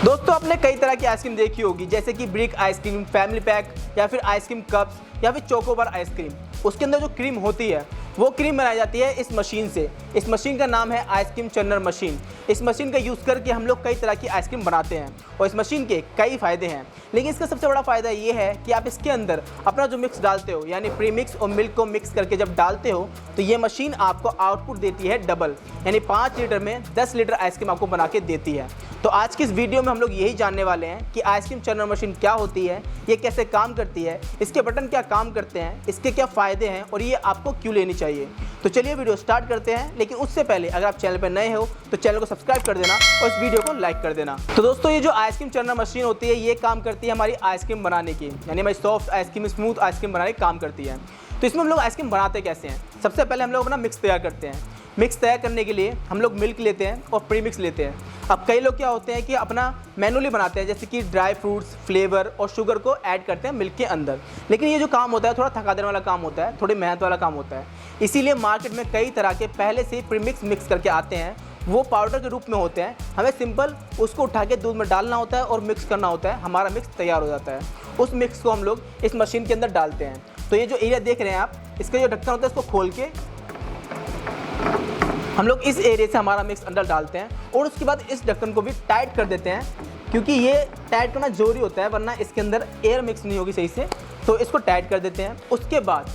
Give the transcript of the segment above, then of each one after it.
दोस्तों आपने कई तरह की आइसक्रीम देखी होगी, जैसे कि ब्रिक आइसक्रीम, फैमिली पैक या फिर आइसक्रीम कप्स या फिर चोकोबार आइसक्रीम। उसके अंदर जो क्रीम होती है वो क्रीम बनाई जाती है इस मशीन से। इस मशीन का नाम है आइसक्रीम चर्नर मशीन। इस मशीन का यूज़ करके हम लोग कई तरह की आइसक्रीम बनाते हैं और इस मशीन के कई फ़ायदे हैं, लेकिन इसका सबसे बड़ा फ़ायदा ये है कि आप इसके अंदर अपना जो मिक्स डालते हो, यानी प्री मिक्स और मिल्क को मिक्स करके जब डालते हो तो ये मशीन आपको आउटपुट देती है डबल, यानी 5 लीटर में 10 लीटर आइसक्रीम आपको बना के देती है। तो आज की इस वीडियो में हम लोग यही जानने वाले हैं कि आइसक्रीम चर्नर मशीन क्या होती है, ये कैसे काम करती है, इसके बटन क्या काम करते हैं, इसके क्या फ़ायदे हैं और ये आपको क्यों लेनी चाहिए। तो चलिए वीडियो स्टार्ट करते हैं, लेकिन उससे पहले अगर आप चैनल पर नए हो तो चैनल को सब्सक्राइब कर देना और इस वीडियो को लाइक कर देना। तो दोस्तों ये जो आइसक्रीम चर्नर मशीन होती है ये काम करती है हमारी आइसक्रीम बनाने की, यानी हमारी सॉफ्ट आइसक्रीम, स्मूथ आइसक्रीम बनाने की काम करती है। तो इसमें हम लोग आइसक्रीम बनाते कैसे हैं? सबसे पहले हम लोग अपना मिक्स तैयार करते हैं। मिक्स तैयार करने के लिए हम लोग मिल्क लेते हैं और प्री मिक्स लेते हैं। अब कई लोग क्या होते हैं कि अपना मैनुअली बनाते हैं, जैसे कि ड्राई फ्रूट्स, फ्लेवर और शुगर को ऐड करते हैं मिल्क के अंदर, लेकिन ये जो काम होता है थोड़ा थका देने वाला काम होता है, थोड़ी मेहनत वाला काम होता है। इसीलिए मार्केट में कई तरह के पहले से प्री मिक्स करके आते हैं, वो पाउडर के रूप में होते हैं। हमें सिंपल उसको उठा के दूध में डालना होता है और मिक्स करना होता है, हमारा मिक्स तैयार हो जाता है। उस मिक्स को हम लोग इस मशीन के अंदर डालते हैं। तो ये जो एरिया देख रहे हैं आप, इसका जो ढक्कन होता है इसको खोल के हम लोग इस एरिया से हमारा मिक्स अंदर डालते हैं और उसके बाद इस ढक्कन को भी टाइट कर देते हैं, क्योंकि ये टाइट करना जरूरी होता है, वरना इसके अंदर एयर मिक्स नहीं होगी सही से। तो इसको टाइट कर देते हैं। उसके बाद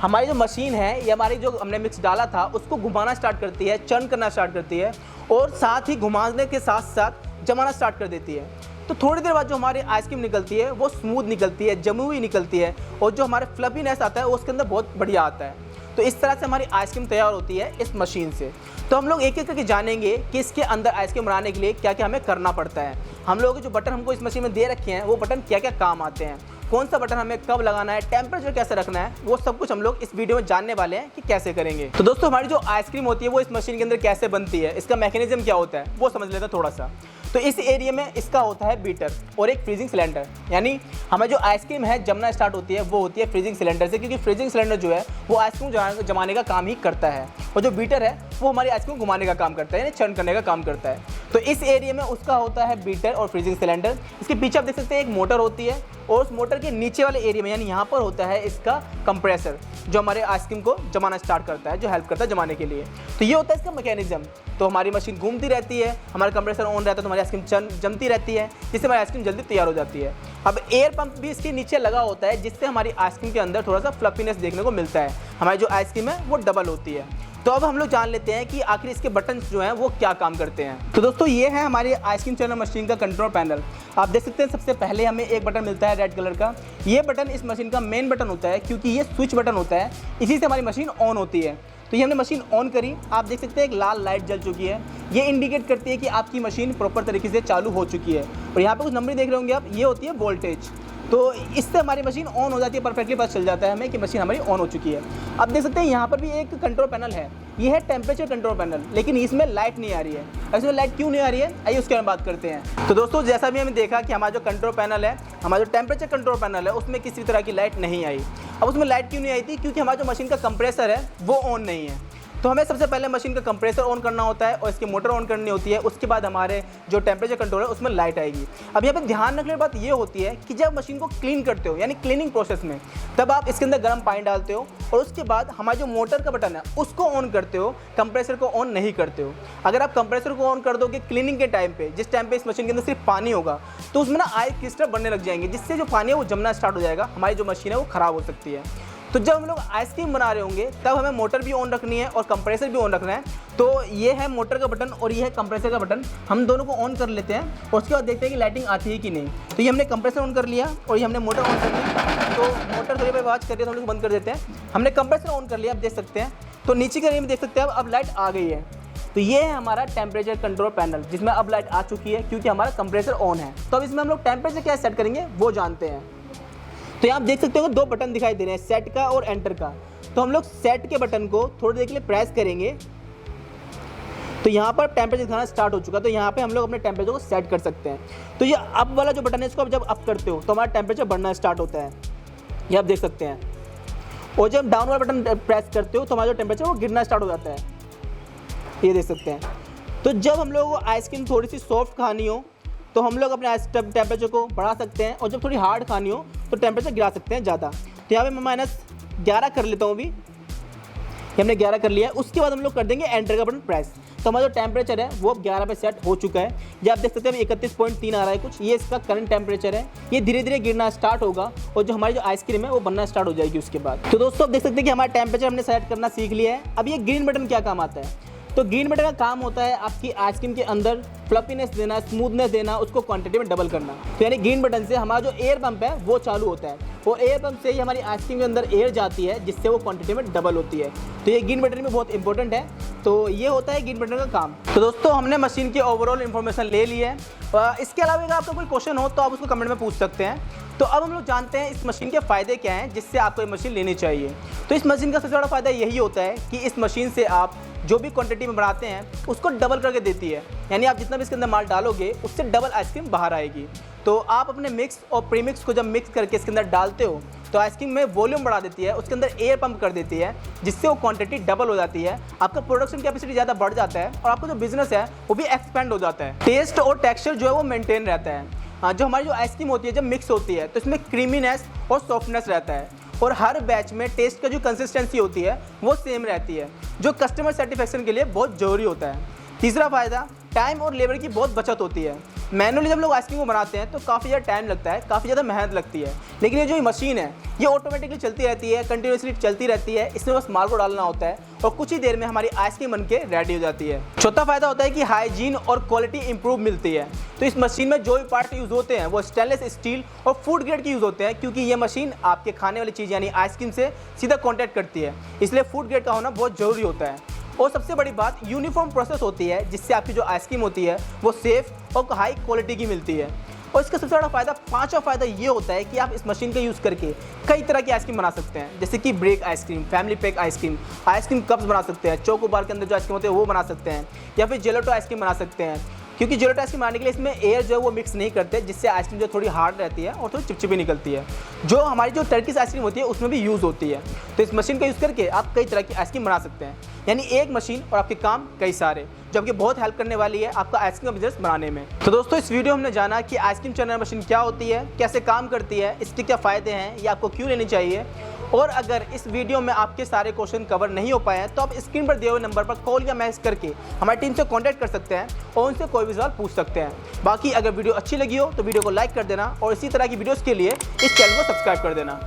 हमारी जो मशीन है, ये हमारी जो हमने मिक्स डाला था उसको घुमाना स्टार्ट करती है, चर्न करना स्टार्ट करती है और साथ ही घुमाने के साथ साथ जमाना स्टार्ट कर देती है। तो थोड़ी देर बाद जो हमारी आइसक्रीम निकलती है वो स्मूथ निकलती है, जमी हुई निकलती है और जो हमारे फ्लफीनेस आता है वो उसके अंदर बहुत बढ़िया आता है। तो इस तरह से हमारी आइसक्रीम तैयार होती है इस मशीन से। तो हम लोग एक एक करके जानेंगे कि इसके अंदर आइसक्रीम बनाने के लिए क्या क्या हमें करना पड़ता है। हम लोगों के जो बटन हमको इस मशीन में दे रखे हैं वो बटन क्या क्या काम आते हैं, कौन सा बटन हमें कब लगाना है, टेम्परेचर कैसे रखना है, वो सब कुछ हम लोग इस वीडियो में जानने वाले हैं कि कैसे करेंगे। तो दोस्तों हमारी जो आइसक्रीम होती है वो इस मशीन के अंदर कैसे बनती है, इसका मैकेनिज्म क्या होता है वो समझ लेते हैं थोड़ा सा। तो इस एरिया में इसका होता है बीटर और एक फ्रीजिंग सिलेंडर, यानी हमें जो आइसक्रीम है जमना स्टार्ट होती है वो होती है फ्रीजिंग सिलेंडर से, क्योंकि फ्रीजिंग सिलेंडर जो है वो आइसक्रीम जमाने का काम ही करता है और जो बीटर है वो हमारी आइसक्रीम घुमाने का काम करता है, यानी चर्न करने का काम करता है। तो इस एरिया में उसका होता है बीटर और फ्रीजिंग सिलेंडर। इसके पीछे आप देख सकते हैं एक मोटर होती है और उस मोटर के नीचे वाले एरिया में, यानी यहाँ पर होता है इसका कंप्रेसर, जो हमारे आइसक्रीम को जमाना स्टार्ट करता है, जो हेल्प करता है जमाने के लिए। तो ये होता है इसका मैकेनिज्म। तो हमारी मशीन घूमती रहती है, हमारा कंप्रेसर ऑन रहता है, तो हमारी आइसक्रीम जमती रहती है, जिससे हमारी आइसक्रीम जल्दी तैयार हो जाती है। अब एयर पंप भी इसके नीचे लगा होता है, जिससे हमारी आइसक्रीम के अंदर थोड़ा सा फ्लफीनेस देखने को मिलता है, हमारी जो आइसक्रीम है वो डबल होती है। तो अब हम लोग जान लेते हैं कि आखिर इसके बटन जो हैं वो क्या काम करते हैं। तो दोस्तों ये है हमारी आइसक्रीम चर्नर मशीन का कंट्रोल पैनल। आप देख सकते हैं सबसे पहले हमें एक बटन मिलता है रेड कलर का। ये बटन इस मशीन का मेन बटन होता है, क्योंकि ये स्विच बटन होता है, इसी से हमारी मशीन ऑन होती है। तो ये हमने मशीन ऑन करी, आप देख सकते हैं एक लाल लाइट जल चुकी है। ये इंडिकेट करती है कि आपकी मशीन प्रॉपर तरीके से चालू हो चुकी है। और यहाँ पे कुछ नंबर देख रहे होंगे आप, ये होती है वोल्टेज। तो इससे हमारी मशीन ऑन हो जाती है, परफेक्टली पता चल जाता है हमें कि मशीन हमारी ऑन हो चुकी है। अब देख सकते हैं यहाँ पर भी एक कंट्रोल पैनल है, ये है टेम्परेचर कंट्रोल पैनल, लेकिन इसमें लाइट नहीं आ रही है। इसमें लाइट क्यों नहीं आ रही है, आइए उसके बारे में बात करते हैं। तो दोस्तों जैसा भी हमने देखा कि हमारा जो कंट्रोल पैनल है, हमारा जो टेम्परेचर कंट्रोल पैनल है, उसमें किसी तरह की लाइट नहीं आई। अब उसमें लाइट क्यों नहीं आई थी? क्योंकि हमारा जो मशीन का कंप्रेसर है वो ऑन नहीं है। तो हमें सबसे पहले मशीन का कंप्रेसर ऑन करना होता है और इसकी मोटर ऑन करनी होती है, उसके बाद हमारे जो टेम्परेचर कंट्रोल है उसमें लाइट आएगी। अब यहाँ पे ध्यान रखने की बात ये होती है कि जब मशीन को क्लीन करते हो, यानी क्लीनिंग प्रोसेस में, तब आप इसके अंदर गर्म पानी डालते हो और उसके बाद हमारा जो मोटर का बटन है उसको ऑन करते हो, कंप्रेसर को ऑन नहीं करते हो। अगर आप कंप्रेसर को ऑन कर दोगे क्लीनिंग के टाइम पे, जिस टाइम पे इस मशीन के अंदर सिर्फ पानी होगा, तो उसमें ना आइस क्रिस्टल बनने लग जाएंगे, जिससे जो पानी है वो जमना स्टार्ट हो जाएगा, हमारी जो मशीन है वो ख़राब हो सकती है। तो जब हम लोग आइसक्रीम बना रहे होंगे तब हमें मोटर भी ऑन रखनी है और कंप्रेसर भी ऑन रखना है। तो ये है मोटर का बटन और ये है कंप्रेसर का बटन, हम दोनों को ऑन कर लेते हैं और उसके बाद देखते हैं कि लाइटिंग आती है कि नहीं। तो ये हमने कंप्रेसर ऑन कर लिया और ये हमने मोटर ऑन कर ली। तो मोटर थोड़ी देर आवाज़ कर रही है तो हम लोग बंद कर देते हैं। हमने कंप्रेसर ऑन कर लिया, आप देख सकते हैं। तो नीचे के एरिया में देख सकते हैं अब लाइट आ गई है। तो ये है हमारा टेम्परेचर कंट्रोल पैनल, जिसमें अब लाइट आ चुकी है क्योंकि हमारा कंप्रेसर ऑन है। तो अब इसमें हम लोग टेम्परेचर क्या सेट करेंगे वो जानते हैं। तो यहाँ आप देख सकते हो 2 बटन दिखाई दे रहे हैं, सेट का और एंटर का। तो हम लोग सेट के बटन को थोड़ी देर के लिए प्रेस करेंगे तो यहाँ पर टेम्परेचर दिखाना स्टार्ट हो चुका है। तो यहाँ पे हम लोग अपने टेम्परेचर को सेट कर सकते हैं। तो ये अप वाला जो बटन है इसको जब अप करते हो तो हमारा टेम्परेचर बढ़ना स्टार्ट होता है, ये आप देख सकते हैं। और जब डाउन वाला बटन प्रेस करते हो तो हमारा जो टेम्परेचर वो गिरना स्टार्ट हो जाता है, ये देख सकते हैं। तो जब हम लोग को आइसक्रीम थोड़ी सी सॉफ्ट खानी हो तो हम लोग अपने आइस टेम्परेचर को बढ़ा सकते हैं, और जब थोड़ी हार्ड खानी हो तो टेम्परेचर गिरा सकते हैं ज़्यादा। तो यहाँ पे मैं -11 कर लेता हूँ अभी। ये हमने 11 कर लिया है। उसके बाद हम लोग कर देंगे एंटर का बटन प्रेस। तो हमारा जो टेम्परेचर है वो अब 11 पे सेट हो चुका है। ये आप देख सकते हैं 31.3 आ रहा है कुछ, ये इसका करंट टेम्परेचर है। ये धीरे धीरे गिरना स्टार्ट होगा और जो हमारी जो आइसक्रीम है वो बनना स्टार्ट हो जाएगी उसके बाद। तो दोस्तों आप देख सकते हैं कि हमारा टेम्परेचर हमने सेट करना सीख लिया है। अब ये ग्रीन बटन क्या काम आता है? तो ग्रीन बटन का काम होता है आपकी आइसक्रीम के अंदर फ्लफीनेस देना, स्मूथनेस देना, उसको क्वांटिटी में डबल करना। तो यानी ग्रीन बटन से हमारा जो एयर पंप है वो चालू होता है, और एयर पंप से ही हमारी आइसक्रीम के अंदर एयर जाती है, जिससे वो क्वांटिटी में डबल होती है। तो ये ग्रीन बटन में बहुत इंपॉर्टेंट है। तो ये होता है ग्रीन बटन का काम। तो दोस्तों हमने मशीन की ओवरऑल इन्फॉर्मेशन ले ली है। इसके अलावा अगर आपका कोई क्वेश्चन हो तो आप उसको कमेंट में पूछ सकते हैं। तो अब हम लोग जानते हैं इस मशीन के फ़ायदे क्या हैं जिससे आपको ये मशीन लेनी चाहिए। तो इस मशीन का सबसे बड़ा फ़ायदा यही होता है कि इस मशीन से आप जो भी क्वांटिटी में बनाते हैं उसको डबल करके देती है। यानी आप जितना भी इसके अंदर माल डालोगे उससे डबल आइसक्रीम बाहर आएगी। तो आप अपने मिक्स और प्रीमिक्स को जब मिक्स करके इसके अंदर डालते हो तो आइसक्रीम में वॉल्यूम बढ़ा देती है, उसके अंदर एयर पंप कर देती है, जिससे वो क्वांटिटी डबल हो जाती है। आपका प्रोडक्शन कैपेसिटी ज़्यादा बढ़ जाता है और आपका जो बिजनेस है वो भी एक्सपेंड हो जाता है। टेस्ट और टेक्सचर जो है वो मेंटेन रहता है। जो हमारी जो आइसक्रीम होती है जब मिक्स होती है तो इसमें क्रीमीनेस और सॉफ्टनेस रहता है, और हर बैच में टेस्ट का जो कंसिस्टेंसी होती है वो सेम रहती है, जो कस्टमर सेटिस्फेक्शन के लिए बहुत ज़रूरी होता है। तीसरा फ़ायदा, टाइम और लेबर की बहुत बचत होती है। मैनुअली जब लोग आइसक्रीम को बनाते हैं तो काफ़ी ज़्यादा टाइम लगता है, काफ़ी ज़्यादा मेहनत लगती है, लेकिन ये जो मशीन है ये ऑटोमेटिकली चलती रहती है, कंटिन्यूसली चलती रहती है। इसमें बस माल को डालना होता है और कुछ ही देर में हमारी आइसक्रीम बन के रेडी हो जाती है। चौथा फ़ायदा होता है कि हाइजीन और क्वालिटी इंप्रूव मिलती है। तो इस मशीन में जो भी पार्ट यूज़ होते हैं वो स्टेनलेस स्टील और फूड ग्रेड के यूज़ होते हैं, क्योंकि ये मशीन आपके खाने वाली चीज़ यानी आइसक्रीम से सीधा कॉन्टैक्ट करती है, इसलिए फूड ग्रेड का होना बहुत ज़रूरी होता है। और सबसे बड़ी बात, यूनिफॉर्म प्रोसेस होती है, जिससे आपकी जो आइसक्रीम होती है वो सेफ़ और हाई क्वालिटी की मिलती है। और इसका सबसे बड़ा फ़ायदा, पांचवा फ़ायदा ये होता है कि आप इस मशीन का यूज़ करके कई तरह की आइसक्रीम बना सकते हैं, जैसे कि brick ice cream, family pack ice cream, ice cream cups बना सकते हैं, चोको बार के अंदर जो आइसक्रीम होते हैं वो बना सकते हैं, या फिर जेलेटो आइसक्रीम बना सकते हैं। क्योंकि जेलेटो आइसक्रीम बनाने के लिए इसमें एयर जो है वो मिक्स नहीं करते, जिससे आइसक्रीम जो थोड़ी हार्ड रहती है और थोड़ी चिपचिपी निकलती है, जो हमारी जो टर्किश आइसक्रीम होती है उसमें भी यूज़ होती है। तो इस मशीन का यूज़ करके आप कई तरह की आइसक्रीम बना सकते हैं, यानी एक मशीन और आपके काम कई सारे, जो आपकी बहुत हेल्प करने वाली है आपका आइसक्रीम का बिजनेस बनाने में। तो दोस्तों इस वीडियो हमने जाना कि आइसक्रीम चर्नर मशीन क्या होती है, कैसे काम करती है, इसके क्या फ़ायदे हैं, ये आपको क्यों लेनी चाहिए। और अगर इस वीडियो में आपके सारे क्वेश्चन कवर नहीं हो पाए हैं तो आप स्क्रीन पर दिए हुए नंबर पर कॉल या मैसेज करके हमारी टीम से कांटेक्ट कर सकते हैं और उनसे कोई भी सवाल पूछ सकते हैं। बाकी अगर वीडियो अच्छी लगी हो तो वीडियो को लाइक कर देना और इसी तरह की वीडियोस के लिए इस चैनल को सब्सक्राइब कर देना।